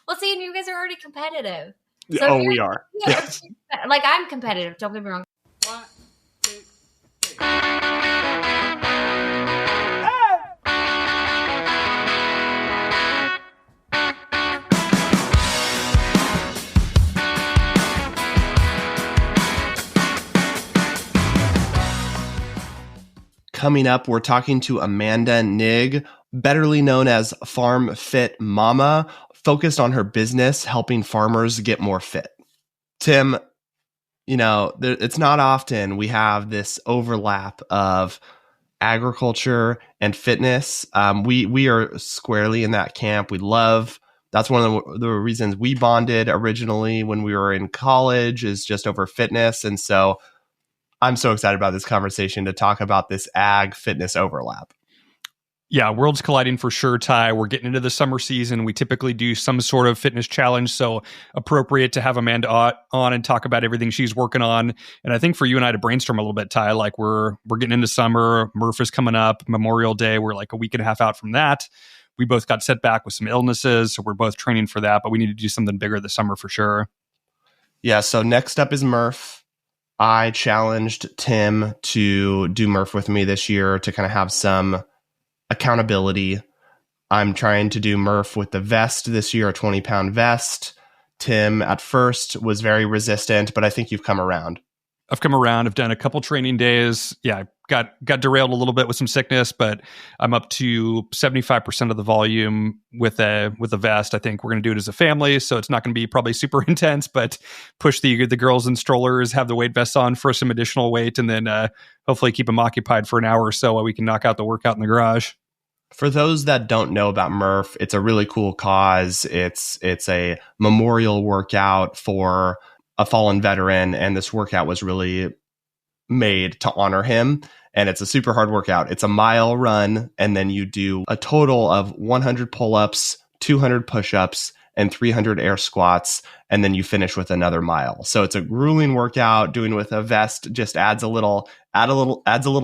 Well, see, and you guys are already competitive. So we are. Yes. Like, I'm competitive. Don't get me wrong. 1, 2, 3. Coming up, we're talking to Amanda Nigg, betterly known as Farm Fit Momma, focused on her business helping farmers get more fit. Tim, it's not often we have this overlap of agriculture and fitness. We are squarely in that camp. That's one of the reasons we bonded originally when we were in college, is just over fitness. And so I'm so excited about this conversation to talk about this ag fitness overlap. Yeah, worlds colliding for sure, Ty. We're getting into the summer season. We typically do some sort of fitness challenge, so appropriate to have Amanda on and talk about everything she's working on. And I think for you and I to brainstorm a little bit, Ty, like we're getting into summer. Murph is coming up, Memorial Day. We're like a week and a half out from that. We both got set back with some illnesses, so we're both training for that, but we need to do something bigger this summer for sure. Yeah, so next up is Murph. I challenged Tim to do Murph with me this year to kind of have some accountability. I'm trying to do Murph with the vest this year, a 20-pound vest. Tim at first was very resistant, but I think you've come around. I've come around. I've done a couple training days. Yeah, got derailed a little bit with some sickness, but I'm up to 75% of the volume with a vest. I think we're going to do it as a family, so it's not going to be probably super intense, but push the girls in strollers, have the weight vests on for some additional weight, and then hopefully keep them occupied for an hour or so while we can knock out the workout in the garage. For those that don't know about Murph, it's a really cool cause. It's a memorial workout for a fallen veteran, and this workout was really made to honor him. And it's a super hard workout. It's a mile run, and then you do a total of 100 pull-ups, 200 push-ups, and 300 air squats, and then you finish with another mile. So it's a grueling workout. Doing with a vest just adds a little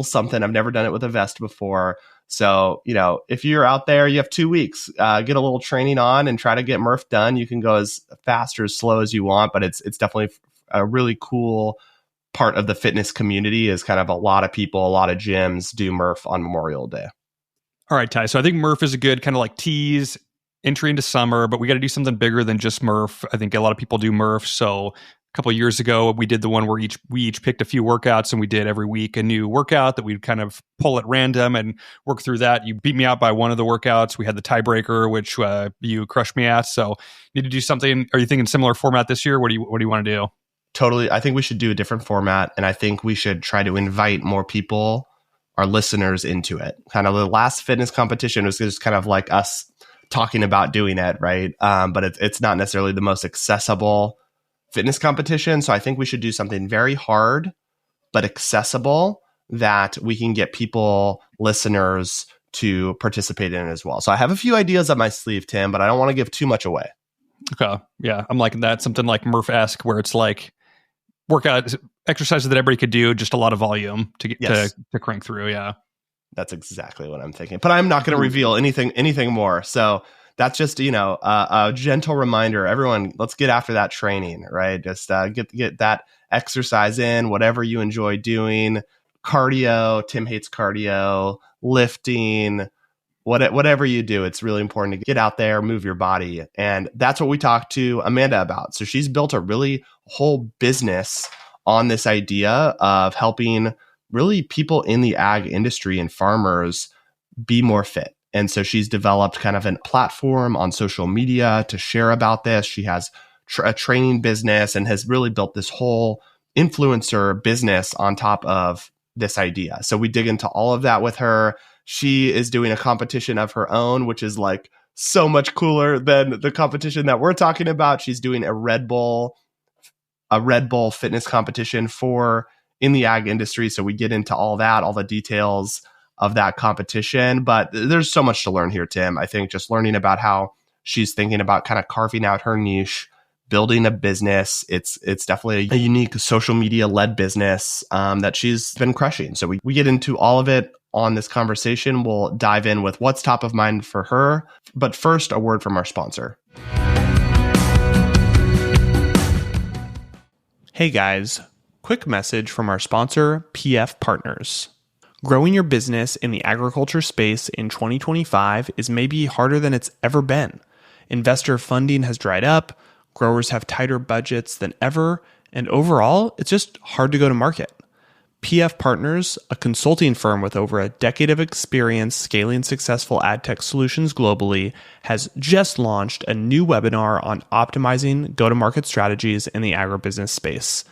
something. I've never done it with a vest before. So, if you're out there, you have 2 weeks, get a little training on and try to get Murph done. You can go as fast or as slow as you want, but it's definitely a really cool part of the fitness community. Is kind of a lot of people, a lot of gyms do Murph on Memorial Day. All right, Ty. So I think Murph is a good kind of like tease entry into summer, but we got to do something bigger than just Murph. I think a lot of people do Murph. So a couple of years ago, we did the one where we each picked a few workouts, and we did every week a new workout that we'd kind of pull at random and work through that. You beat me out by one of the workouts. We had the tiebreaker, which you crushed me at. So need to do something. Are you thinking similar format this year? What do you want to do? Totally. I think we should do a different format, and I think we should try to invite more people, our listeners, into it. Kind of the last fitness competition was just kind of like us talking about doing it, right? But it's not necessarily the most accessible fitness competition. So I think we should do something very hard, but accessible, that we can get people, listeners, to participate in as well. So I have a few ideas up my sleeve, Tim, but I don't want to give too much away. Okay. Yeah. I'm liking that. Something like Murph-esque, where it's like workout exercises that everybody could do, just a lot of volume to get to crank through. Yeah. That's exactly what I'm thinking. But I'm not going to reveal anything more. So that's just, a gentle reminder. Everyone, let's get after that training, right? Just get that exercise in, whatever you enjoy doing. Cardio, Tim hates cardio, lifting, whatever you do. It's really important to get out there, move your body. And that's what we talked to Amanda about. So she's built a really whole business on this idea of helping really people in the ag industry and farmers be more fit. And so she's developed kind of a platform on social media to share about this. She has a training business and has really built this whole influencer business on top of this idea. So we dig into all of that with her. She is doing a competition of her own, which is like so much cooler than the competition that we're talking about. She's doing a Red Bull fitness competition in the ag industry. So we get into all that, all the details of that competition. But there's so much to learn here, Tim. I think just learning about how she's thinking about kind of carving out her niche, building a business. It's definitely a unique social media led business that she's been crushing. So we get into all of it on this conversation. We'll dive in with what's top of mind for her. But first, a word from our sponsor. Hey guys, quick message from our sponsor, PF Partners. Growing your business in the agriculture space in 2025 is maybe harder than it's ever been. Investor funding has dried up, growers have tighter budgets than ever, and overall, it's just hard to go to market. PF Partners, a consulting firm with over a decade of experience scaling successful ad tech solutions globally, has just launched a new webinar on optimizing go-to-market strategies in the agribusiness space.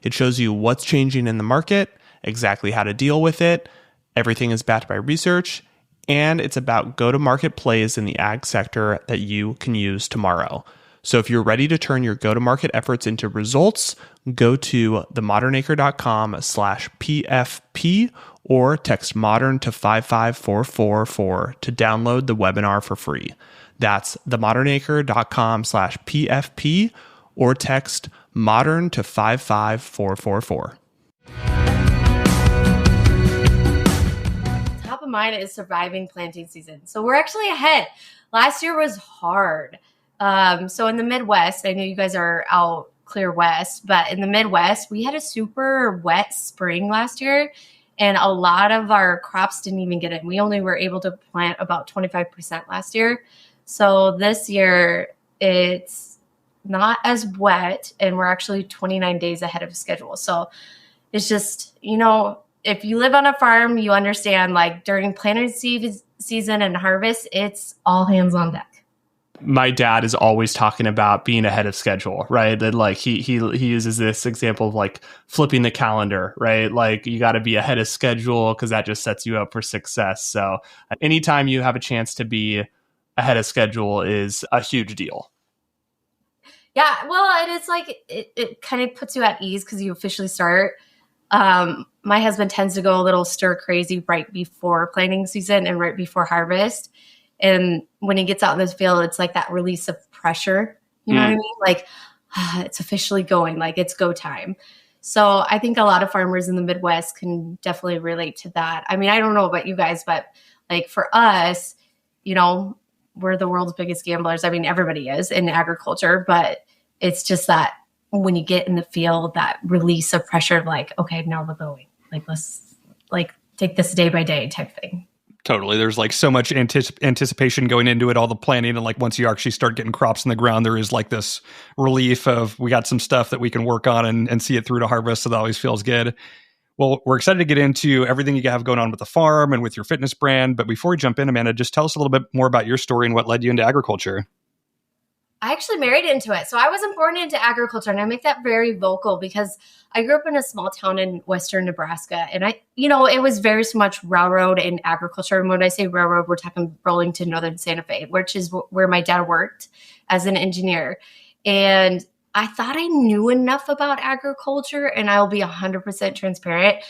It shows you what's changing in the market, exactly how to deal with it. Everything is backed by research, and it's about go-to-market plays in the ag sector that you can use tomorrow. So if you're ready to turn your go-to-market efforts into results, go to themodernacre.com/PFP or text modern to 55444 to download the webinar for free. That's themodernacre.com/PFP or text modern to 55444. Top of mind is surviving planting season. So we're actually ahead. Last year was hard. So in the Midwest, I know you guys are out clear west, but in the Midwest, we had a super wet spring last year, and a lot of our crops didn't even get in. We only were able to plant about 25% last year. So this year, it's not as wet, and we're actually 29 days ahead of schedule. So it's just, if you live on a farm, you understand, like during planting season and harvest, it's all hands on deck. My dad is always talking about being ahead of schedule, right? That like he uses this example of like flipping the calendar, right? Like you got to be ahead of schedule because that just sets you up for success. So anytime you have a chance to be ahead of schedule is a huge deal. Yeah, well, it is like it kind of puts you at ease because you officially start. My husband tends to go a little stir crazy right before planting season and right before harvest. And when he gets out in this field, it's like that release of pressure. You know what I mean? Like, it's officially going, like it's go time. So I think a lot of farmers in the Midwest can definitely relate to that. I mean, I don't know about you guys, but like for us, we're the world's biggest gamblers. I mean, everybody is in agriculture, but it's just that when you get in the field, that release of pressure of like, okay, now we're going. Like, let's like take this day by day type thing. Totally. There's like so much anticipation going into it, all the planning. And like once you actually start getting crops in the ground, there is like this relief of we got some stuff that we can work on and see it through to harvest. So that always feels good. Well, we're excited to get into everything you have going on with the farm and with your fitness brand. But before we jump in, Amanda, just tell us a little bit more about your story and what led you into agriculture. I actually married into it. So I wasn't born into agriculture, and I make that very vocal because I grew up in a small town in western Nebraska, and it was very much railroad and agriculture. And when I say railroad, we're talking Burlington, Northern Santa Fe, which is where my dad worked as an engineer. And I thought I knew enough about agriculture, and I'll be 100% transparent.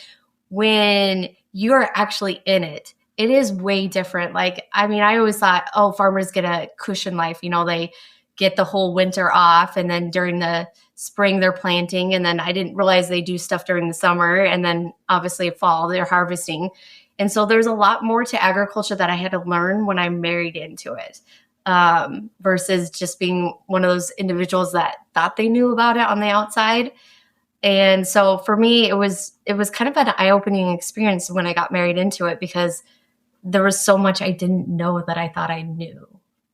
When you're actually in it, it is way different. Like, I mean, I always thought, farmers get a cushion life. They get the whole winter off, and then during the spring they're planting, and then I didn't realize they do stuff during the summer, and then obviously fall they're harvesting. And so there's a lot more to agriculture that I had to learn when I married into it, versus just being one of those individuals that thought they knew about it on the outside. And so for me, it was kind of an eye-opening experience when I got married into it, because there was so much I didn't know that I thought I knew,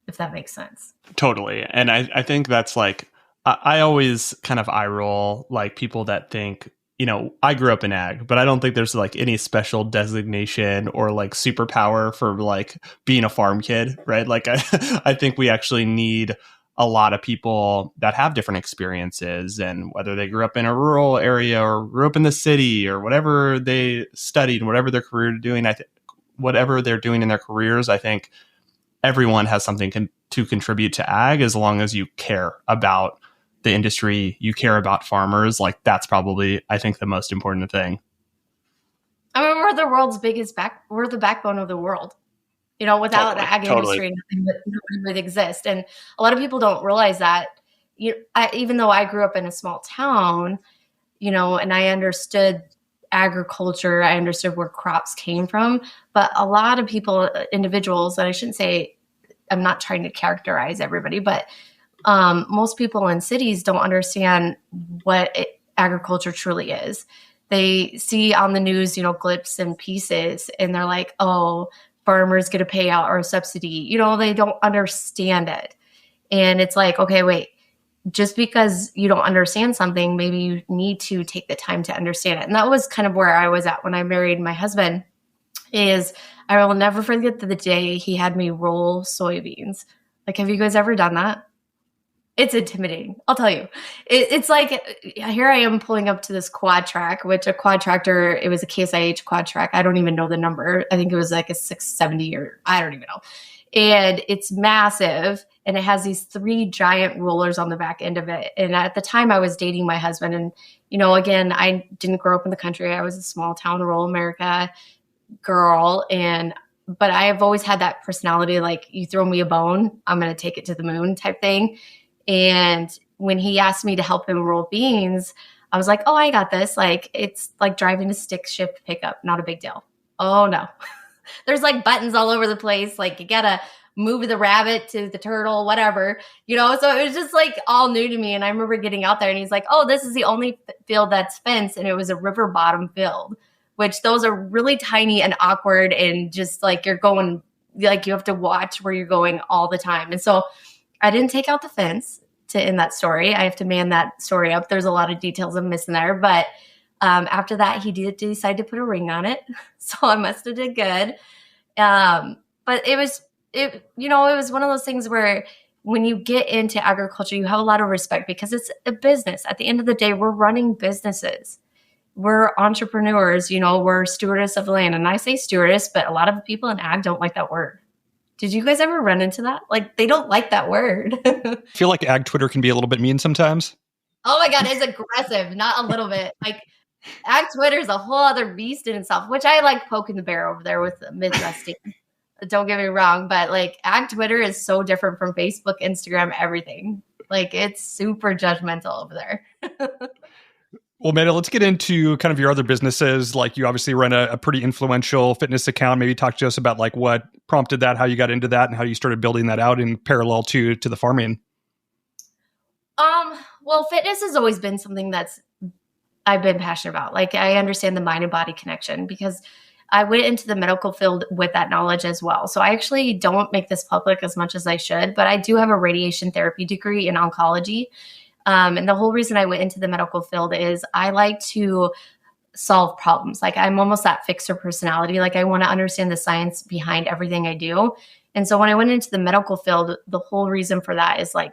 if that makes sense. Totally. And I think that's like, I always kind of eye roll like people that think, I grew up in ag, but I don't think there's like any special designation or like superpower for like being a farm kid, right? Like I think we actually need a lot of people that have different experiences, and whether they grew up in a rural area or grew up in the city or whatever they studied and whatever their career doing, whatever they're doing in their careers, I think everyone has something to contribute to ag, as long as you care about the industry, you care about farmers. Like that's probably, I think, the most important thing. I mean, we're the world's biggest we're the backbone of the world. Without the ag industry, nothing would exist. And a lot of people don't realize that. Even though I grew up in a small town, and I understood agriculture, I understood where crops came from, but a lot of people, individuals, and I shouldn't say, I'm not trying to characterize everybody, but most people in cities don't understand agriculture truly is. They see on the news, glimpses and pieces, and they're like, oh, farmers get a payout or a subsidy. They don't understand it. And it's like, okay, wait, just because you don't understand something, maybe you need to take the time to understand it. And that was kind of where I was at when I married my husband. Is I will never forget the day he had me roll soybeans. Like, have you guys ever done that? It's intimidating. I'll tell you. It's like, here I am pulling up to this quad track, which a quad tractor, it was a Case IH quad track. I don't even know the number. I think it was like a 670 or I don't even know. And it's massive. And it has these 3 giant rollers on the back end of it. And at the time I was dating my husband. And, again, I didn't grow up in the country. I was a small town, rural America girl. But I have always had that personality, like, you throw me a bone, I'm going to take it to the moon type thing. And when he asked me to help him roll beans, I was like, oh, I got this. Like, it's like driving a stick shift pickup. Not a big deal. Oh, no. There's like buttons all over the place. Like, you got to move the rabbit to the turtle, whatever, So it was just like all new to me. And I remember getting out there and he's like, oh, this is the only field that's fenced. And it was a river bottom field, which those are really tiny and awkward. And just like you're going, like you have to watch where you're going all the time. And so I didn't take out the fence to end that story. I have to man that story up. There's a lot of details I'm missing there. But after that, he did decide to put a ring on it. So I must have did good. But it was one of those things where when you get into agriculture, you have a lot of respect because it's a business. At the end of the day, we're running businesses. We're entrepreneurs, we're stewardess of the land. And I say stewardess, but a lot of people in ag don't like that word. Did you guys ever run into that? Like, they don't like that word. I feel like ag Twitter can be a little bit mean sometimes. Oh my God, it's aggressive, not a little bit. Like, ag Twitter is a whole other beast in itself, which I like poking the bear over there with the Midwesting. Don't get me wrong, but like ag Twitter is so different from Facebook, Instagram, everything. Like, it's super judgmental over there. Well, Amanda, let's get into kind of your other businesses. Like, you obviously run a pretty influential fitness account. Maybe talk to us about like what prompted that, how you got into that, and how you started building that out in parallel to the farming. Well, fitness has always been something I've been passionate about. Like, I understand the mind and body connection because I went into the medical field with that knowledge as well. So I actually don't make this public as much as I should, but I do have a radiation therapy degree in oncology. And the whole reason I went into the medical field is I like to solve problems. Like, I'm almost that fixer personality. Like, I want to understand the science behind everything I do. And so when I went into the medical field, the whole reason for that is like,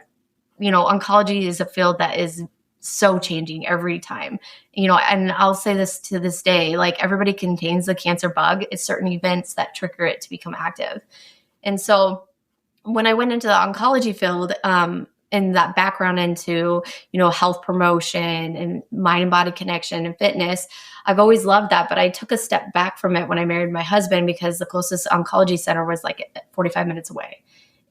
oncology is a field that is so changing every time, and I'll say this to this day, like, everybody contains the cancer bug. It's certain events that trigger it to become active. And so when I went into the oncology field, and that background into, health promotion and mind and body connection and fitness, I've always loved that. But I took a step back from it when I married my husband because the closest oncology center was like 45 minutes away.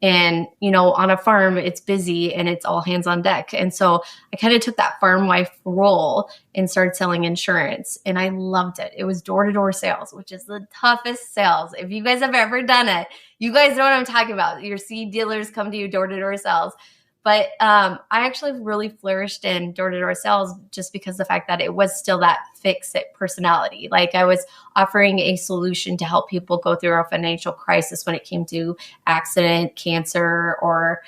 And, on a farm, it's busy and it's all hands on deck. And so I kind of took that farm wife role and started selling insurance. And I loved it. It was door-to-door sales, which is the toughest sales. If you guys have ever done it, you guys know what I'm talking about. Your seed dealers come to you, door-to-door sales. But I actually really flourished in door-to-door sales just because the fact that it was still that fix-it personality. Like, I was offering a solution to help people go through a financial crisis when it came to accident, cancer, or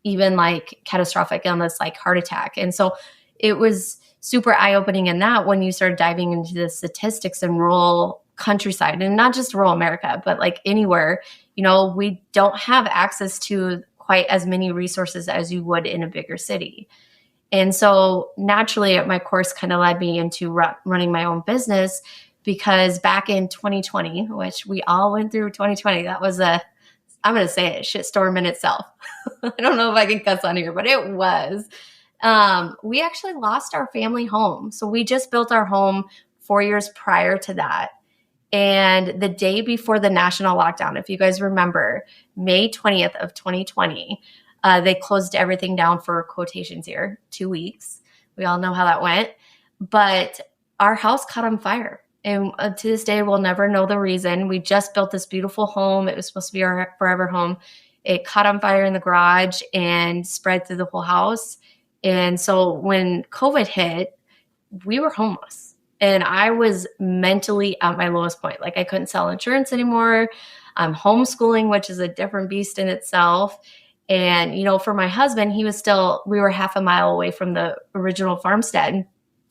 even like catastrophic illness like heart attack. And so it was super eye-opening in that when you start diving into the statistics in rural countryside, and not just rural America, but like anywhere, we don't have access to quite as many resources as you would in a bigger city. And so naturally, my course kind of led me into running my own business because back in 2020, which we all went through 2020, that was I'm going to say it, shitstorm in itself. I don't know if I can cuss on here, but it was. We actually lost our family home. So we just built our home 4 years prior to that. And the day before the national lockdown, if you guys remember, May 20th of 2020, they closed everything down for quotations here, 2 weeks. We all know how that went. But our house caught on fire. And to this day, we'll never know the reason. We just built this beautiful home. It was supposed to be our forever home. It caught on fire in the garage and spread through the whole house. And so when COVID hit, we were homeless. And I was mentally at my lowest point. Like I couldn't sell insurance anymore. I'm homeschooling, which is a different beast in itself. And, for my husband, we were half a mile away from the original farmstead.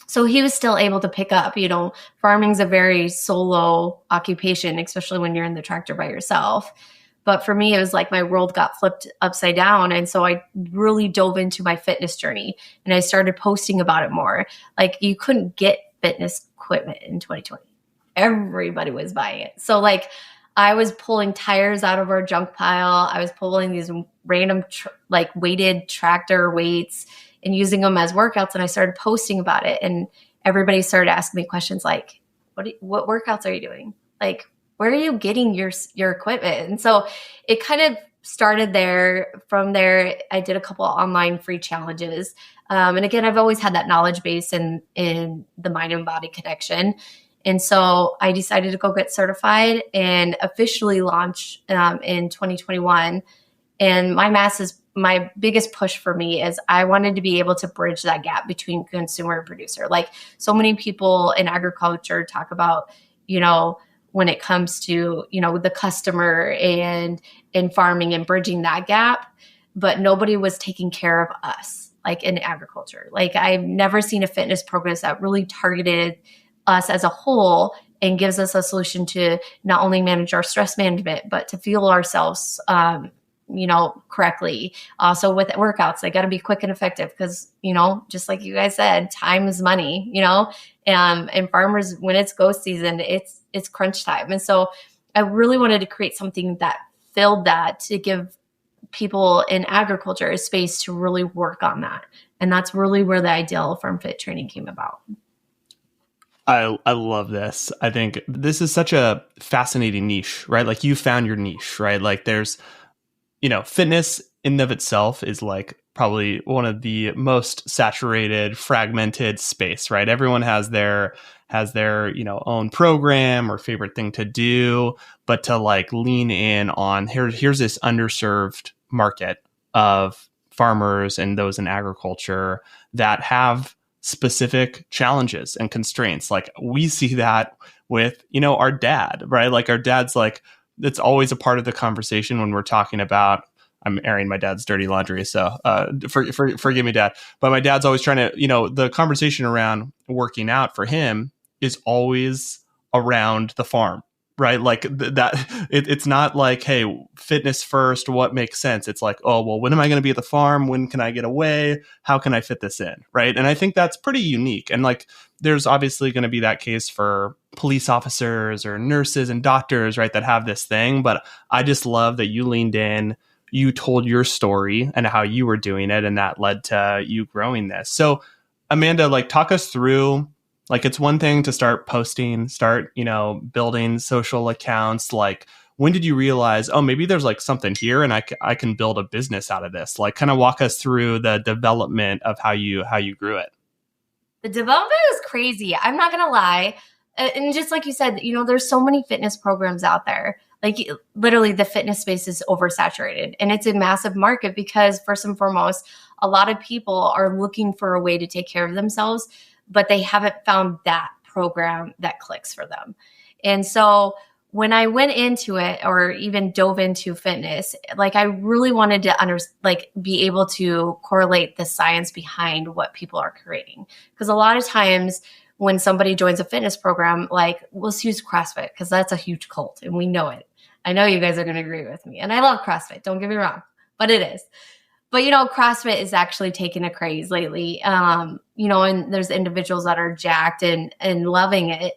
So he was still able to pick up, farming's a very solo occupation, especially when you're in the tractor by yourself. But for me, it was like my world got flipped upside down. And so I really dove into my fitness journey and I started posting about it more. Like you couldn't get fitness equipment in 2020. Everybody was buying it. So like I was pulling tires out of our junk pile. I was pulling these random weighted tractor weights and using them as workouts. And I started posting about it. And everybody started asking me questions like, what workouts are you doing? Like, where are you getting your equipment? And so it kind of started there. From there, I did a couple of online free challenges. And again, I've always had that knowledge base in the mind and body connection. And so I decided to go get certified and officially launch in 2021. And my biggest push for me is I wanted to be able to bridge that gap between consumer and producer. Like so many people in agriculture talk about, when it comes to, the customer and in farming and bridging that gap, but nobody was taking care of us, like in agriculture. Like I've never seen a fitness program that really targeted us as a whole and gives us a solution to not only manage our stress management, but to fuel ourselves, correctly. Also with workouts, they got to be quick and effective because, just like you guys said, time is money, and farmers, when it's go season, it's crunch time. And so I really wanted to create something that filled that to give people in agriculture a space to really work on that. And that's really where the ideal Farm Fit training came about. I love this. I think this is such a fascinating niche, right? Like you found your niche, right? Like there's, fitness in and of itself is like probably one of the most saturated, fragmented space, right? Everyone has their own program or favorite thing to do, but to like lean in on here's this underserved market of farmers and those in agriculture that have specific challenges and constraints. Like we see that with, our dad, right? Like our dad's like, it's always a part of the conversation when we're talking about, I'm airing my dad's dirty laundry. So forgive me, Dad. But my dad's always trying to, the conversation around working out for him is always around the farm, right? Like it's not like, hey, fitness first, what makes sense? It's like, oh, well, when am I going to be at the farm? When can I get away? How can I fit this in? Right. And I think that's pretty unique. And like, there's obviously going to be that case for police officers or nurses and doctors, right, that have this thing. But I just love that you leaned in, you told your story and how you were doing it. And that led to you growing this. So Amanda, like talk us through, like it's one thing to start posting, building social accounts. Like when did you realize, oh, maybe there's like something here and I can build a business out of this? Like kind of walk us through the development of how you grew it. The development was crazy. I'm not going to lie. And just like you said, there's so many fitness programs out there. Like literally the fitness space is oversaturated and it's a massive market because first and foremost, a lot of people are looking for a way to take care of themselves, but they haven't found that program that clicks for them. And so when I went into it or even dove into fitness, like I really wanted to be able to correlate the science behind what people are creating. Because a lot of times when somebody joins a fitness program, like let's use CrossFit because that's a huge cult and we know it. I know you guys are going to agree with me. And I love CrossFit, don't get me wrong, but it is. But, CrossFit is actually taking a craze lately, and there's individuals that are jacked and loving it.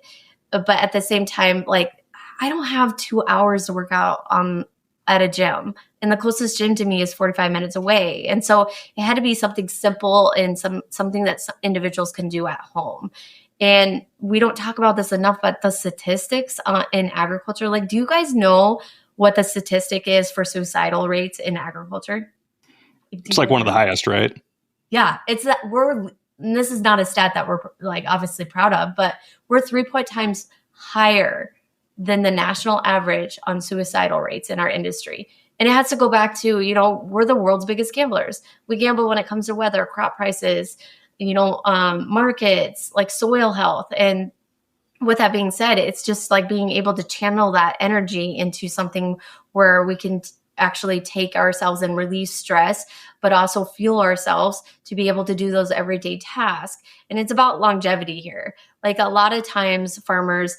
But at the same time, like, I don't have 2 hours to work out at a gym. And the closest gym to me is 45 minutes away. And so it had to be something simple and something that individuals can do at home. And we don't talk about this enough, but the statistics in agriculture, like, do you guys know what the statistic is for suicidal rates in agriculture? It's like one of the highest, right? Yeah, it's that this is not a stat that we're like obviously proud of, but we're 3 times higher than the national average on suicidal rates in our industry. And it has to go back to, we're the world's biggest gamblers. We gamble when it comes to weather, crop prices, markets, like soil health. And with that being said, it's just like being able to channel that energy into something where we can actually take ourselves and release stress, but also fuel ourselves to be able to do those everyday tasks. And it's about longevity here. Like a lot of times farmers,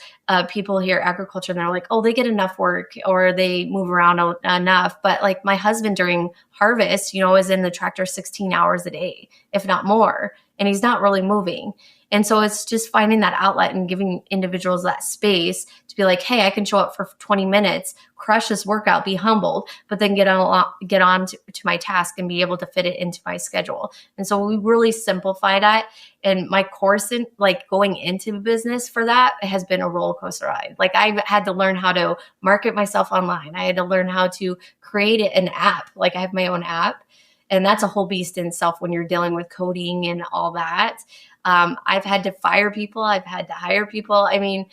people hear agriculture and they're like, oh, they get enough work or they move around enough. But like my husband during harvest, is in the tractor 16 hours a day, if not more, and he's not really moving. And so it's just finding that outlet and giving individuals that space to be like, hey, I can show up for 20 minutes, crush this workout, be humbled, but then get on to my task and be able to fit it into my schedule. And so we really simplify that. And my course in like going into business for that has been a roller coaster ride. Like I've had to learn how to market myself online. I had to learn how to create an app. Like I have my own app. And that's a whole beast in itself when you're dealing with coding and all that. I've had to fire people. I've had to hire people. I mean,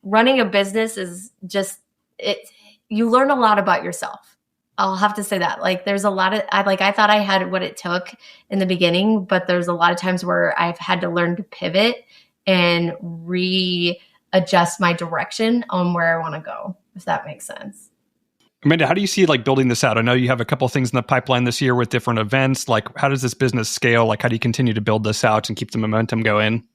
running a business is just, you learn a lot about yourself. I'll have to say that. Like there's a lot of, I thought I had what it took in the beginning, but there's a lot of times where I've had to learn to pivot and readjust my direction on where I want to go, if that makes sense. Amanda, how do you see like building this out? I know you have a couple of things in the pipeline this year with different events. Like how does this business scale? Like how do you continue to build this out and keep the momentum going?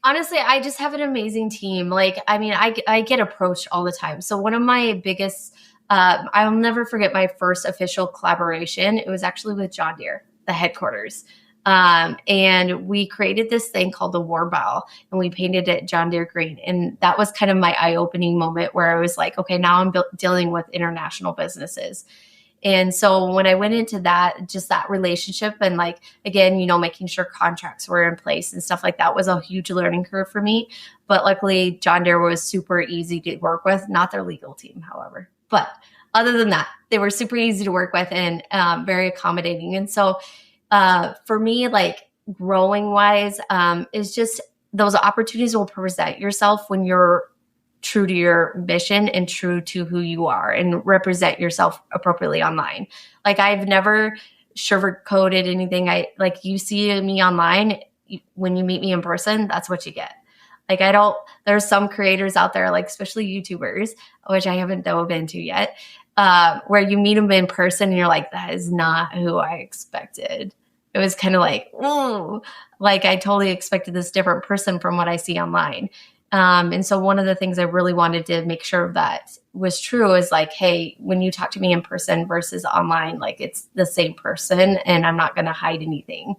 Honestly, I just have an amazing team. Like, I mean, I get approached all the time. So one of my biggest, I'll never forget my first official collaboration. It was actually with John Deere, the headquarters. And we created this thing called the War Bow and we painted it John Deere green. And that was kind of my eye-opening moment where I was like, okay, now I'm dealing with international businesses. And so when I went into that, just that relationship and like, again, making sure contracts were in place and stuff like that was a huge learning curve for me. But luckily John Deere was super easy to work with, not their legal team, however. But other than that, they were super easy to work with and very accommodating. And so for me, like growing wise, is just those opportunities will present yourself when you're true to your mission and true to who you are and represent yourself appropriately online. Like I've never sugarcoated anything. You see me online, when you meet me in person, that's what you get. Like there's some creators out there, like especially YouTubers, which I haven't dove into yet, where you meet them in person and you're like, that is not who I expected. It was kind of like, ooh, like I totally expected this different person from what I see online. And so one of the things I really wanted to make sure that was true is like, hey, when you talk to me in person versus online, like it's the same person and I'm not going to hide anything.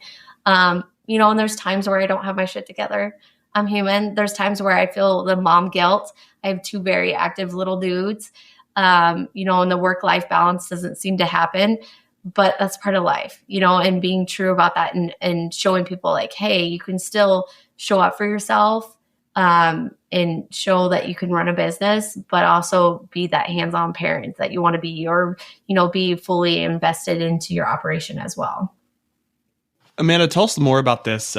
And there's times where I don't have my shit together. I'm human. There's times where I feel the mom guilt. I have two very active little dudes, and the work-life balance doesn't seem to happen. But that's part of life, and being true about that and showing people like, hey, you can still show up for yourself and show that you can run a business, but also be that hands-on parent that you want to be or, be fully invested into your operation as well. Amanda, tell us more about this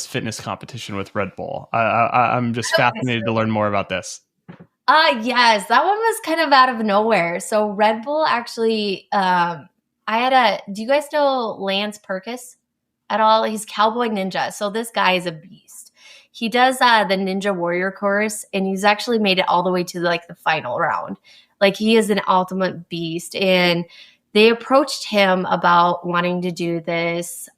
fitness competition with Red Bull. I'm just fascinated to learn more about this. Yes, that one was kind of out of nowhere. So Red Bull actually... do you guys know Lance Perkis at all? He's Cowboy Ninja. So this guy is a beast. He does the Ninja Warrior course and he's actually made it all the way to like the final round. Like he is an ultimate beast. And they approached him about wanting to do this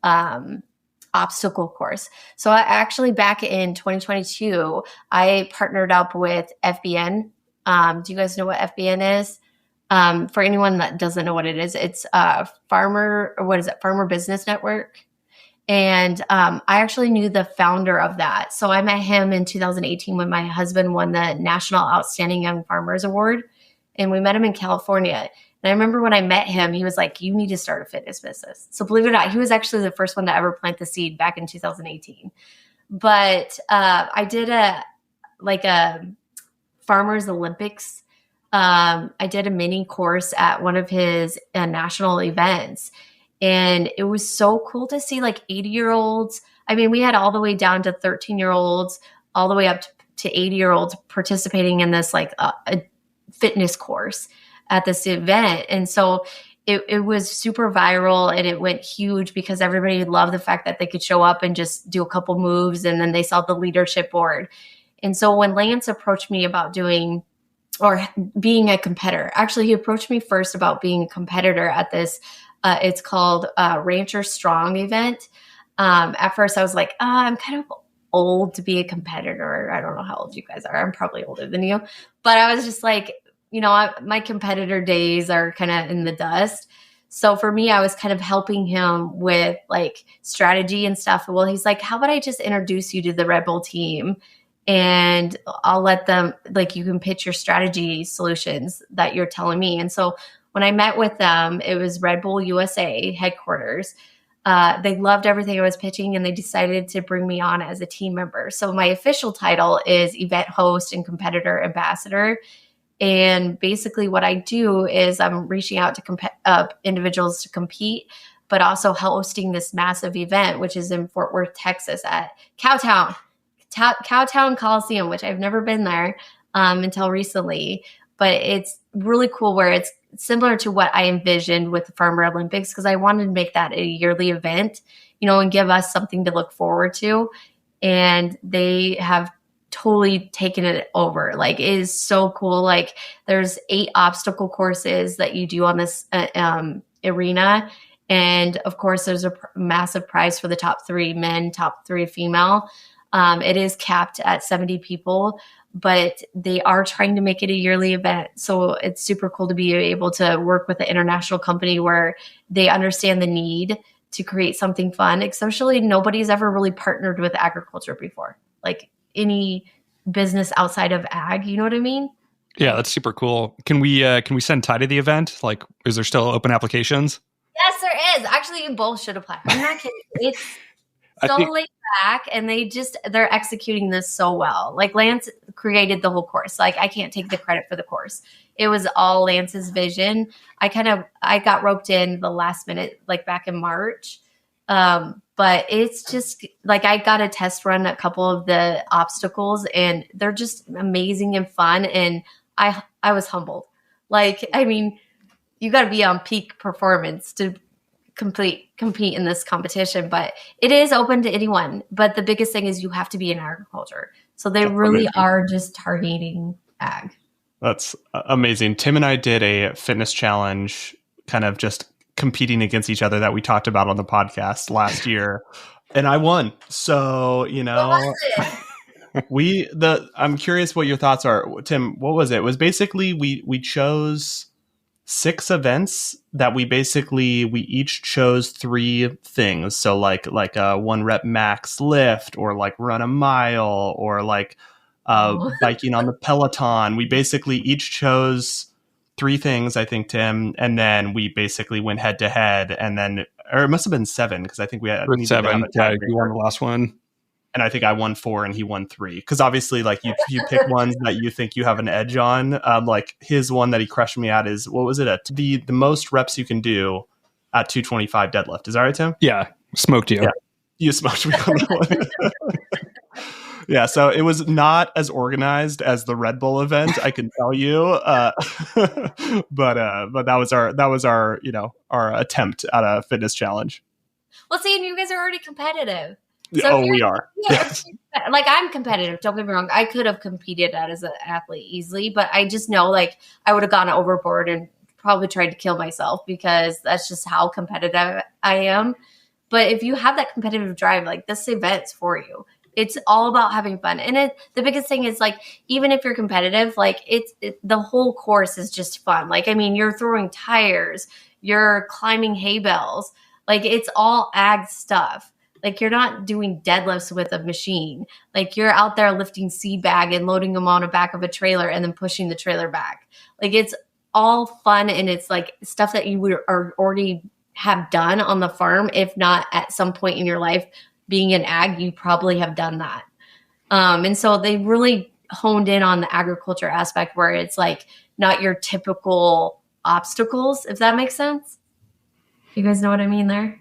obstacle course. So actually back in 2022, I partnered up with FBN. Do you guys know what FBN is? For anyone that doesn't know what it is, it's Farmer Business Network. And I actually knew the founder of that. So I met him in 2018 when my husband won the National Outstanding Young Farmers Award. And we met him in California. And I remember when I met him, he was like, you need to start a fitness business. So believe it or not, he was actually the first one to ever plant the seed back in 2018. But I did a Farmers Olympics. I did a mini course at one of his national events. And it was so cool to see like 80-year-olds. I mean, we had all the way down to 13-year-olds, all the way up to 80-year-olds participating in this like a fitness course. at this event. And so it was super viral and it went huge because everybody loved the fact that they could show up and just do a couple moves, and then they saw the leadership board. And so when Lance approached me about doing or being a competitor, actually he approached me first about being a competitor at this, it's called Rancher Strong event. At first I was like, I'm kind of old to be a competitor. I don't know how old you guys are. I'm probably older than you, but I was just like, my competitor days are kind of in the dust. So for me, I was kind of helping him with like strategy and stuff. Well, he's like, how about I just introduce you to the Red Bull team and I'll let them, like, you can pitch your strategy solutions that you're telling me. And so when I met with them, it was Red Bull USA headquarters. They loved everything I was pitching and they decided to bring me on as a team member. So my official title is event host and competitor ambassador. And basically what I do is I'm reaching out to individuals to compete, but also hosting this massive event, which is in Fort Worth, Texas at Cowtown Coliseum, which I've never been there until recently. But it's really cool where it's similar to what I envisioned with the Farmer Olympics, because I wanted to make that a yearly event, and give us something to look forward to. And they have totally taken it over. Like, it is so cool. Like, there's 8 obstacle courses that you do on this arena. And of course, there's a massive prize for the top 3 men, top 3 female. It is capped at 70 people, but they are trying to make it a yearly event. So it's super cool to be able to work with an international company where they understand the need to create something fun. Especially nobody's ever really partnered with agriculture before, like any business outside of ag. You know what I mean? Yeah, that's super cool. Can we send Ty to the event? Like, is there still open applications? Yes, there is. Actually, you both should apply. I'm not kidding. It's so laid back, and they're executing this so well. Like, Lance created the whole course. Like, I can't take the credit for the course. It was all Lance's vision. I got roped in the last minute, like back in March. But it's just like, I got a test run a couple of the obstacles and they're just amazing and fun. And I was humbled. Like, I mean, you got to be on peak performance to compete in this competition, but it is open to anyone. But the biggest thing is you have to be in agriculture. So they really are just targeting ag. That's amazing. Tim and I did a fitness challenge, kind of just competing against each other, that we talked about on the podcast last year, and I won. So, I'm curious what your thoughts are. Tim, what was it? It was basically, we chose 6 events that we each chose 3 things. So like a 1 rep max lift, or like run a mile, or like biking on the Peloton. We basically each chose 3 things, I think, Tim, and then we basically went head to head, and then, or it must have been 7, because I think we had 7. Yeah, you won the last one, and I think I won 4 and he won 3. Because obviously, like, you pick ones that you think you have an edge on. Like, his one that he crushed me at is, what was it? At the most reps you can do at 225 deadlift. Is that right, Tim? Yeah, smoked you. Yeah, you smoked me on that one. Yeah, so it was not as organized as the Red Bull event, I can tell you. But that was our our attempt at a fitness challenge. Well, see, and you guys are already competitive. So we are. Yeah, like, I'm competitive. Don't get me wrong. I could have competed as an athlete easily, but I just know, like, I would have gone overboard and probably tried to kill myself, because that's just how competitive I am. But if you have that competitive drive, like, this event's for you. It's all about having fun. And the biggest thing is, like, even if you're competitive, like, the whole course is just fun. Like, I mean, you're throwing tires, you're climbing hay bales. Like, it's all ag stuff. Like, you're not doing deadlifts with a machine. Like, you're out there lifting seed bag and loading them on the back of a trailer and then pushing the trailer back. Like, it's all fun, and it's like stuff that you are already have done on the farm. If not at some point in your life being an ag, you probably have done that. And so they really honed in on the agriculture aspect, where it's like not your typical obstacles, if that makes sense. You guys know what I mean there?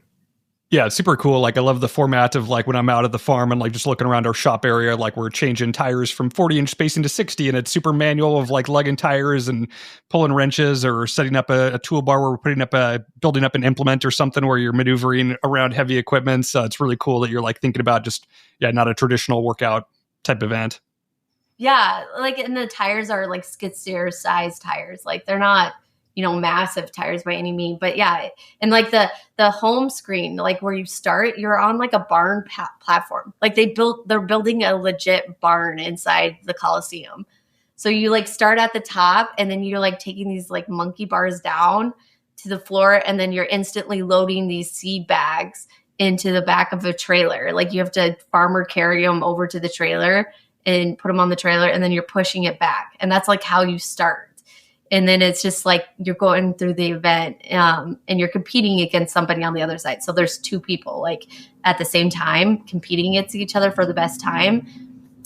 Yeah, it's super cool. Like I love the format of like when I'm out at the farm and like just looking around our shop area, like we're changing tires from 40-inch spacing to 60, and it's super manual of like lugging tires and pulling wrenches or setting up a toolbar where we're building up an implement or something where you're maneuvering around heavy equipment. So it's really cool that you're like thinking about just, not a traditional workout type event. Yeah, like, and the tires are like skid steer size tires. Like they're not, massive tires by any means. But yeah, and like the home screen, like where you start, you're on like a barn platform. Like they're building a legit barn inside the Coliseum. So you like start at the top, and then you're like taking these like monkey bars down to the floor, and then you're instantly loading these seed bags into the back of a trailer. Like you have to farmer carry them over to the trailer and put them on the trailer, and then you're pushing it back. And that's like how you start. And then it's just like you're going through the event and you're competing against somebody on the other side. So there's two people like at the same time competing against each other for the best time.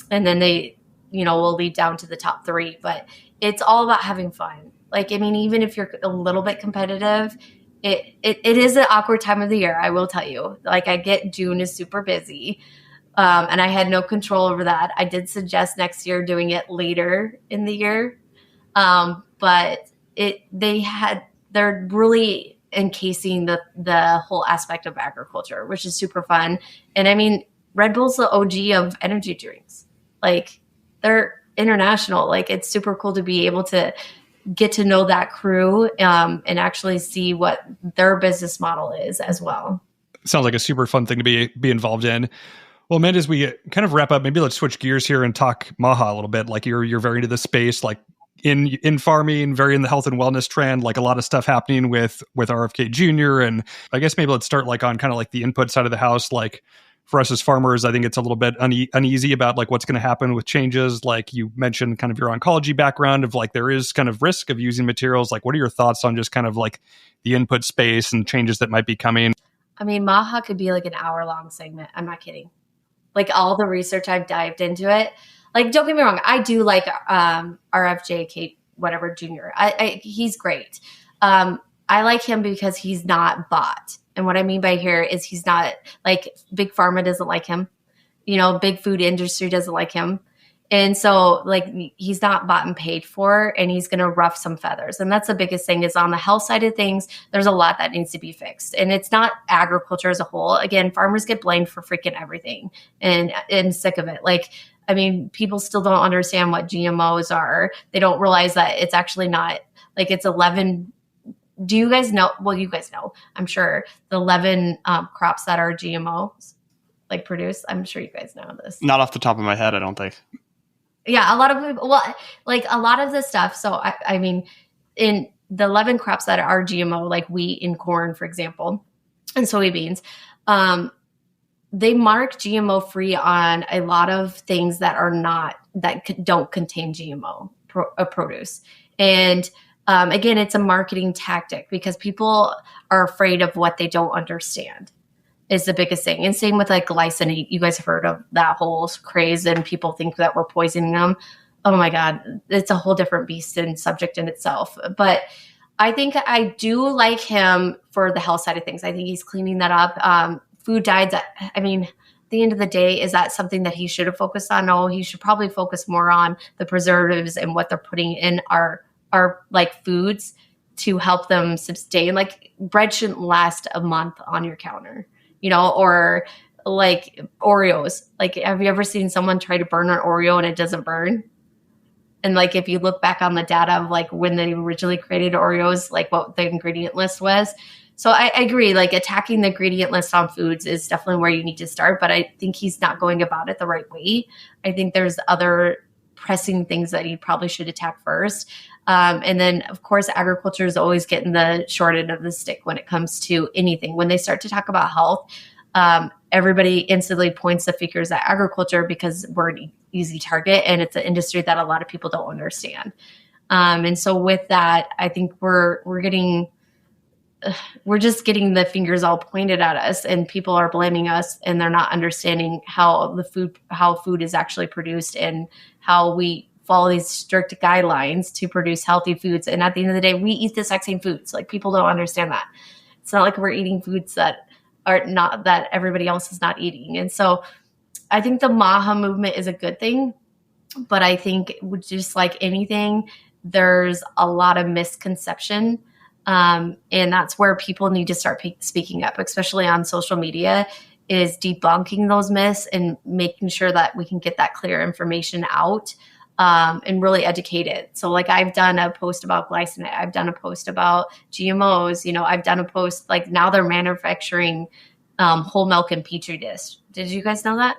And then they, will lead down to the top three. But it's all about having fun. Like, I mean, even if you're a little bit competitive, it is an awkward time of the year, I will tell you. Like I get June is super busy. And I had no control over that. I did suggest next year doing it later in the year. But they're really encasing the whole aspect of agriculture, which is super fun. And I mean, Red Bull's the OG of energy drinks. Like they're international. Like it's super cool to be able to get to know that crew, and actually see what their business model is as well. Sounds like a super fun thing to be involved in. Well, Amanda, as we kind of wrap up, maybe let's switch gears here and talk Maha a little bit. Like you're very into the space, like in farming, very in the health and wellness trend, like a lot of stuff happening with RFK Jr. And I guess maybe let's start like on kind of like the input side of the house. Like for us as farmers, I think it's a little bit uneasy about like what's going to happen with changes. Like you mentioned kind of your oncology background of like there is kind of risk of using materials. Like what are your thoughts on just kind of like the input space and changes that might be coming? I mean, Maha could be like an hour-long segment. I'm not kidding. Like all the research I've dived into it. Like, don't get me wrong. I do like RFJ whatever Jr. He's great. I like him because he's not bought. And what I mean by here is he's not like big pharma doesn't like him. Big food industry doesn't like him. And so like he's not bought and paid for, and he's going to ruff some feathers. And that's the biggest thing is on the health side of things, there's a lot that needs to be fixed. And it's not agriculture as a whole. Again, farmers get blamed for freaking everything, and I'm sick of it. Like, I mean, people still don't understand what GMOs are. They don't realize that it's actually not like it's 11. Do you guys know? Well, you guys know, I'm sure the 11 crops that are GMOs like produced. I'm sure you guys know this. Not off the top of my head, I don't think. Yeah, a lot of people, well, like a lot of the stuff. So, I mean, in the 11 crops that are GMO, like wheat and corn, for example, and soybeans, they mark GMO free on a lot of things that are not, that don't contain GMO produce. And again, it's a marketing tactic because people are afraid of what they don't understand. Is the biggest thing. And same with like glycinate. You guys have heard of that whole craze and people think that we're poisoning them. Oh my God. It's a whole different beast and subject in itself. But I think I do like him for the health side of things. I think he's cleaning that up. Food dyes, I mean, at the end of the day, is that something that he should have focused on? No, he should probably focus more on the preservatives and what they're putting in our like foods to help them sustain. Like bread shouldn't last a month on your counter. Or like Oreos. Like, have you ever seen someone try to burn an Oreo and it doesn't burn? And like, if you look back on the data of like when they originally created Oreos, like what the ingredient list was. So I agree, like attacking the ingredient list on foods is definitely where you need to start, but I think he's not going about it the right way. I think there's other pressing things that he probably should attack first. And then, of course, agriculture is always getting the short end of the stick when it comes to anything. When they start to talk about health, everybody instantly points the fingers at agriculture because we're an easy target and it's an industry that a lot of people don't understand. And so with that, I think we're just getting the fingers all pointed at us and people are blaming us and they're not understanding how food is actually produced and how we follow these strict guidelines to produce healthy foods. And at the end of the day, we eat the exact same foods. Like people don't understand that. It's not like we're eating foods that or not that everybody else is not eating. And so I think the MAHA movement is a good thing, but I think just like anything, there's a lot of misconception. And that's where people need to start speaking up, especially on social media, is debunking those myths and making sure that we can get that clear information out and really educate it. So like I've done a post about glycinate. I've done a post about GMOs. I've done a post like now they're manufacturing whole milk in Petri dish. Did you guys know that?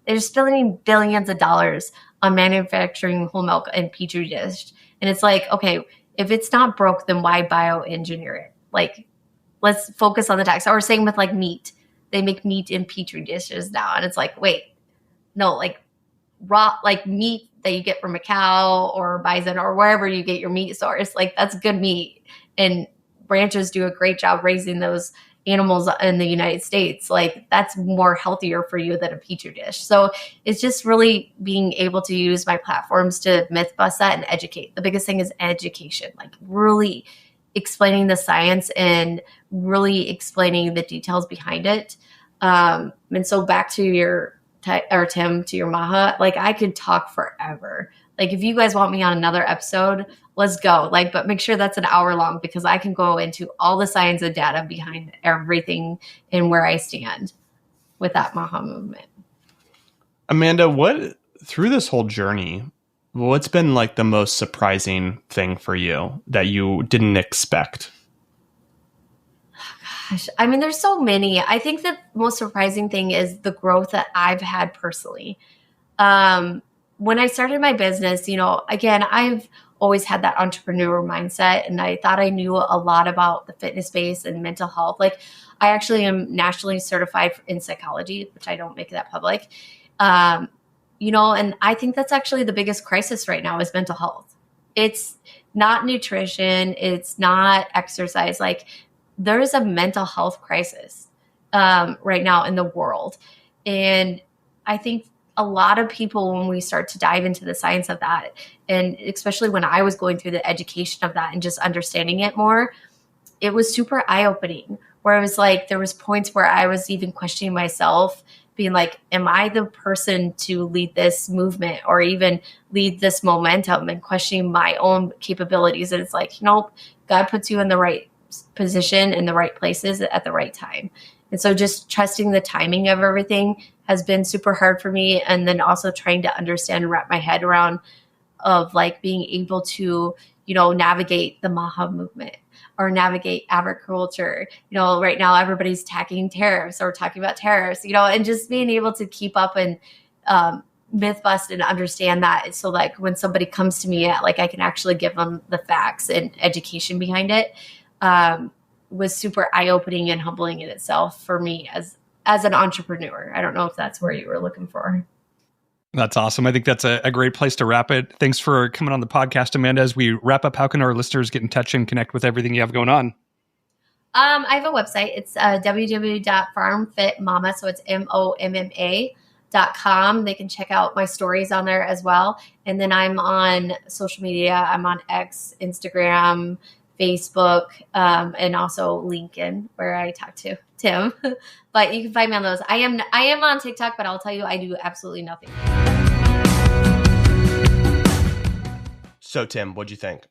They're spending billions of dollars on manufacturing whole milk in Petri dish. And it's like, okay, if it's not broke, then why bioengineer it? Like, let's focus on the tax. Or same with like meat. They make meat in Petri dishes now. And it's like, wait, no, like raw, like meat that you get from a cow or bison or wherever you get your meat source, like that's good meat. And ranchers do a great job raising those animals in the United States. Like that's more healthier for you than a Petri dish. So it's just really being able to use my platforms to myth bust that and educate. The biggest thing is education, like really explaining the science and really explaining the details behind it. And so back to your, or Tim, to your MAHA, like I could talk forever. Like if you guys want me on another episode, let's go. Like, but make sure that's an hour long because I can go into all the science and data behind everything and where I stand with that MAHA movement. Amanda, through this whole journey, what's been like the most surprising thing for you that you didn't expect? Gosh, I mean, there's so many. I think the most surprising thing is the growth that I've had personally. When I started my business, again, I've always had that entrepreneur mindset and I thought I knew a lot about the fitness space and mental health. Like I actually am nationally certified in psychology, which I don't make that public. And I think that's actually the biggest crisis right now is mental health. It's not nutrition. It's not exercise. Like there is a mental health crisis right now in the world. And I think a lot of people, when we start to dive into the science of that, and especially when I was going through the education of that and just understanding it more, it was super eye-opening, where I was like, there was points where I was even questioning myself, being like, am I the person to lead this movement or even lead this momentum, and questioning my own capabilities. And it's like, God puts you in the right position in the right places at the right time. And so just trusting the timing of everything has been super hard for me. And then also trying to understand and wrap my head around of like being able to, navigate the MAHA movement or navigate agriculture. Right now everybody's tackling tariffs or talking about tariffs, and just being able to keep up and myth bust and understand that. So like when somebody comes to me, like I can actually give them the facts and education behind it. Was super eye-opening and humbling in itself for me as an entrepreneur. I don't know if that's where you were looking for. That's awesome. I think that's a great place to wrap it. Thanks for coming on the podcast, Amanda. As we wrap up, how can our listeners get in touch and connect with everything you have going on? I have a website. It's www.farmfitmomma. So it's MOMMA.com. They can check out my stories on there as well. And then I'm on social media. I'm on X, Instagram, Facebook, and also LinkedIn, where I talk to Tim. But you can find me on those. I am on TikTok, but I'll tell you, I do absolutely nothing. So, Tim, what'd you think?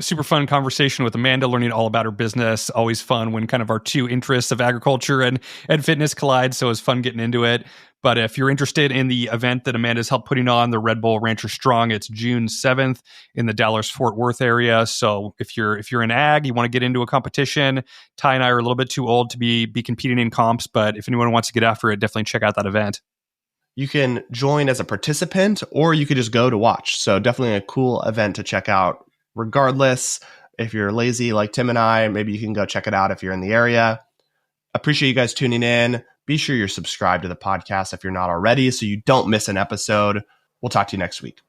Super fun conversation with Amanda, learning all about her business. Always fun when kind of our two interests of agriculture and fitness collide. So it was fun getting into it. But if you're interested in the event that Amanda's helped putting on, the Red Bull Rancher Strong, it's June 7th in the Dallas-Fort Worth area. So if you're in ag, you want to get into a competition, Ty and I are a little bit too old to be competing in comps. But if anyone wants to get after it, definitely check out that event. You can join as a participant or you could just go to watch. So definitely a cool event to check out. Regardless, if you're lazy like Tim and I, maybe you can go check it out if you're in the area. Appreciate you guys tuning in. Be sure you're subscribed to the podcast if you're not already so you don't miss an episode. We'll talk to you next week.